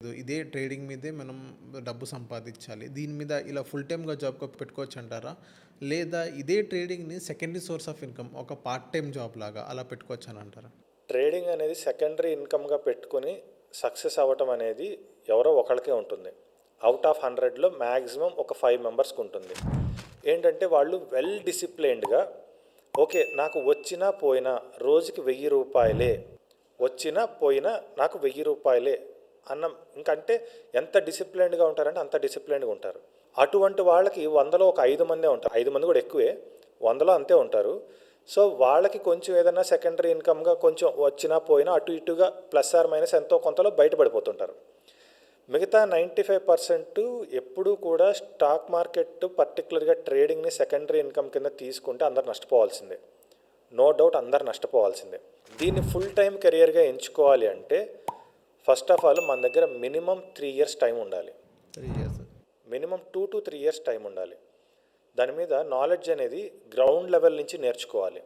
ఇదే ట్రేడింగ్ మీదే మనం డబ్బు సంపాదించాలి. దీని మీద ఇలా ఫుల్ టైమ్‌గా జాబ్‌గా పెట్టుకోవచ్చంటారా? లేదా ఇదే ట్రేడింగ్‌ని సెకండరీ సోర్స్ ఆఫ్ ఇన్‌కమ్ ఒక పార్ట్ టైమ్ జాబ్ లాగా అలా పెట్టుకోవచ్చనంటారా? ట్రేడింగ్ అనేది సెకండరీ ఇన్కమ్గా పెట్టుకొని సక్సెస్ అవ్వటం అనేది ఎవరో ఒకళ్ళకే ఉంటుంది. అవుట్ ఆఫ్ 100లో మ్యాక్సిమం ఒక 5 మెంబర్స్కి ఉంటుంది. ఏంటంటే వాళ్ళు వెల్ డిసిప్లైన్డ్గా ఓకే నాకు వచ్చినా పోయినా రోజుకి 1000 రూపాయలే, వచ్చినా పోయినా నాకు 1000 రూపాయలే అన్న ఇంకంటే ఎంత డిసిప్లైన్డ్గా ఉంటారంటే అంత డిసిప్లైన్డ్గా ఉంటారు. అటువంటి వాళ్ళకి 100లో ఒక 5 మందే ఉంటారు. 5 మంది కూడా ఎక్కువే, 100లో అంతే ఉంటారు. సో వాళ్ళకి కొంచెం ఏదైనా సెకండరీ ఇన్కమ్గా కొంచెం వచ్చినా పోయినా అటు ఇటుగా ప్లస్ ఆర్ మైనస్ ఎంతో కొంతలో బయటపడిపోతుంటారు. మిగతా 95% ఎప్పుడూ కూడా స్టాక్ మార్కెట్ పర్టికులర్గా ట్రేడింగ్ని సెకండరీ ఇన్కమ్ కింద తీసుకుంటే అందరు నష్టపోవాల్సిందే. నో డౌట్ అందరు నష్టపోవాల్సిందే. దీన్ని ఫుల్ టైం కెరియర్గా ఎంచుకోవాలి అంటే ఫస్ట్ ఆఫ్ ఆల్ మన దగ్గర మినిమం 3 ఇయర్స్ టైం ఉండాలి. 3 years. Minimum 2 to 3 years time ఉండాలి. దాని మీద నాలెడ్జ్ అనేది గ్రౌండ్ లెవెల్ నుంచి నేర్చుకోవాలి.